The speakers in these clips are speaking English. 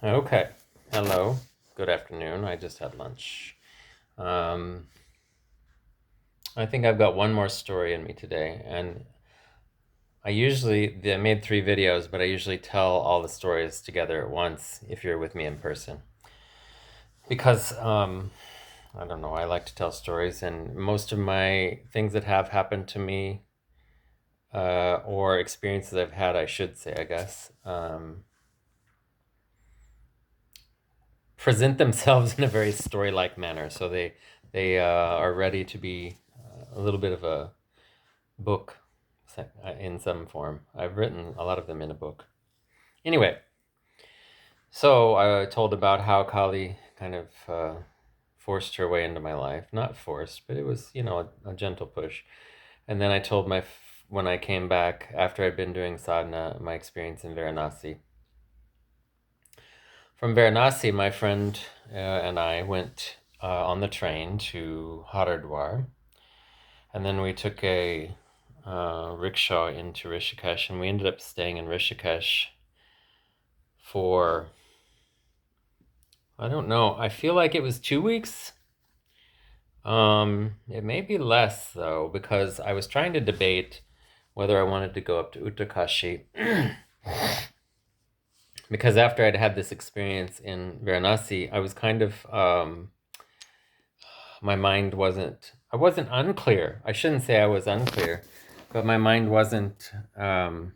Okay. Hello. Good afternoon. I just had lunch. Um, I think I've got one more story in me today, and I made 3 videos, but I usually tell all the stories together at once if you're with me in person, because I don't know. I like to tell stories, and most of my things that have happened to me, or experiences I've had, I should say, I guess, present themselves in a very story-like manner. So they are ready to be a little bit of a book in some form. I've written a lot of them in a book. Anyway, so I told about how Kali kind of forced her way into my life. Not forced, but it was, a gentle push. And then I told when I came back after I'd been doing sadhana, my experience in Varanasi. From Varanasi, my friend and I went on the train to Haridwar, and then we took a rickshaw into Rishikesh, and we ended up staying in Rishikesh for, I don't know, I feel like it was 2 weeks. It may be less though, because I was trying to debate whether I wanted to go up to Uttarkashi because after I'd had this experience in Varanasi, I was kind of my mind wasn't. I wasn't unclear. I shouldn't say I was unclear, but my mind wasn't. Hold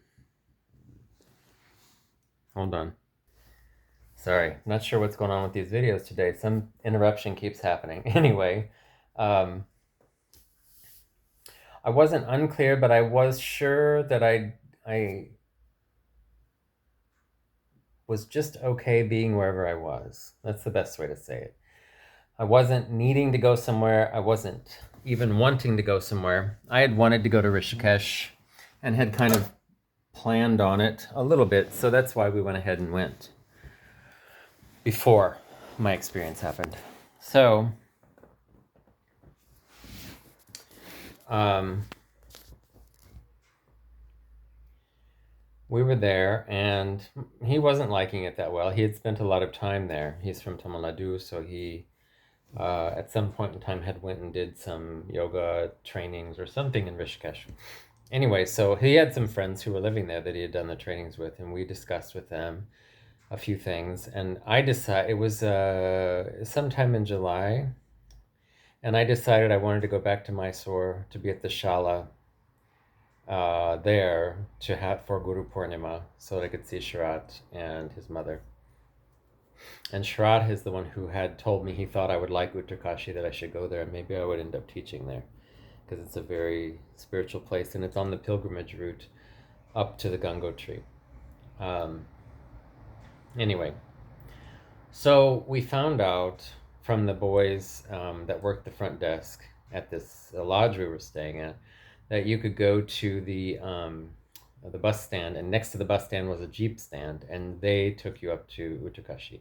on. Sorry, not sure what's going on with these videos today. Some interruption keeps happening. Anyway, um, I wasn't unclear, but I was sure that I was just okay being wherever I was. That's the best way to say it. I wasn't needing to go somewhere. I wasn't even wanting to go somewhere. I had wanted to go to Rishikesh and had kind of planned on it a little bit, so that's why we went ahead and went before my experience happened. So, um, we were there, and he wasn't liking it that well. He had spent a lot of time there. He's from Tamil Nadu, so he at some point in time had went and did some yoga trainings or something in Rishikesh. Anyway, so he had some friends who were living there that he had done the trainings with, and we discussed with them a few things. And I decided it was sometime in July, and I decided I wanted to go back to Mysore to be at the Shala there to have for Guru Purnima so that I could see Sharat and his mother. And Sharat is the one who had told me he thought I would like Uttarkashi, that I should go there, and maybe I would end up teaching there because it's a very spiritual place and it's on the pilgrimage route up to the Gangotri. Um, anyway, so we found out from the boys that worked the front desk at this lodge we were staying at that you could go to the bus stand, and next to the bus stand was a jeep stand, and they took you up to Uttarkashi,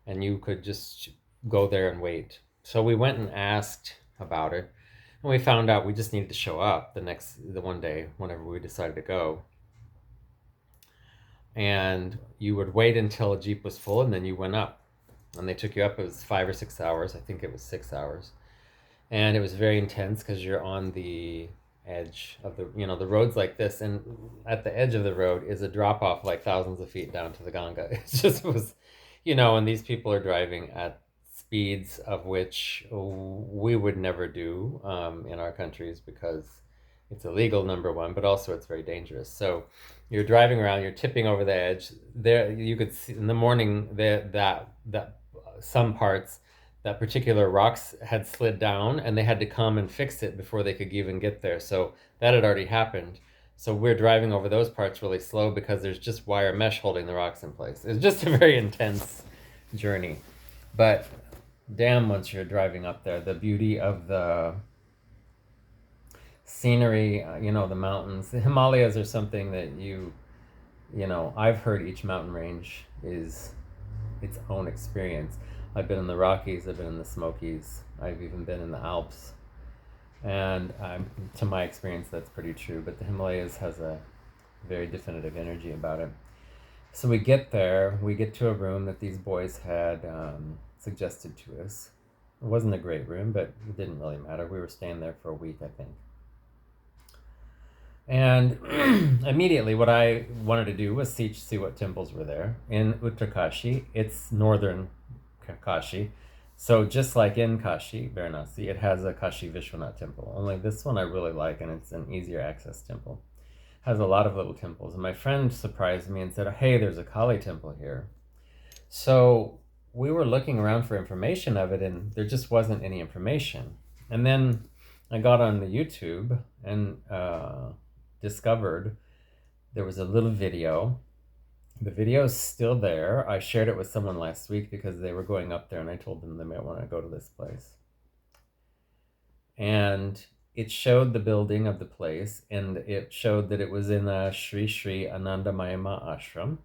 and you could just go there and wait. So we went and asked about it, and we found out we just needed to show up the one day whenever we decided to go, and you would wait until a jeep was full, and then you went up, and they took you up. It was 5 or 6 hours. I think it was 6 hours, and it was very intense because you're on the edge of the roads like this, and at the edge of the road is a drop off like thousands of feet down to the Ganga. It just was, and these people are driving at speeds of which we would never do in our countries because it's illegal, number one, but also it's very dangerous. So you're driving around, you're tipping over the edge. There, you could see in the morning that some parts, that particular rocks had slid down, and they had to come and fix it before they could even get there. So that had already happened. So we're driving over those parts really slow because there's just wire mesh holding the rocks in place. It's just a very intense journey. But damn, once you're driving up there, the beauty of the scenery, the mountains, the Himalayas are something that I've heard each mountain range is its own experience. I've been in the Rockies, I've been in the Smokies, I've even been in the Alps, and to my experience, that's pretty true. But the Himalayas has a very definitive energy about it. So we get there, we get to a room that these boys had suggested to us. It wasn't a great room, but it didn't really matter. We were staying there for a week, I think. And immediately, what I wanted to do was see what temples were there. In Uttarkashi, it's northern Kashi. So just like in Kashi, Varanasi, it has a Kashi Vishwanath temple. Only this one I really like, and it's an easier access temple. It has a lot of little temples. And my friend surprised me and said, "Hey, there's a Kali temple here." So we were looking around for information of it, and there just wasn't any information. And then I got on the YouTube and discovered there was a little video. The video is still there. I shared it with someone last week because they were going up there, and I told them they might want to go to this place. And it showed the building of the place, and it showed that it was in a Sri Sri Anandamayama ashram,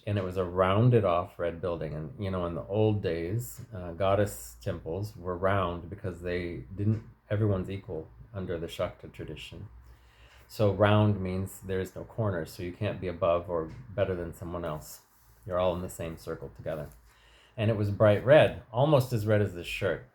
and it was a rounded off red building. And in the old days, goddess temples were round because everyone's equal under the Shakta tradition. So round means there is no corners, so you can't be above or better than someone else. You're all in the same circle together. And it was bright red, almost as red as this shirt.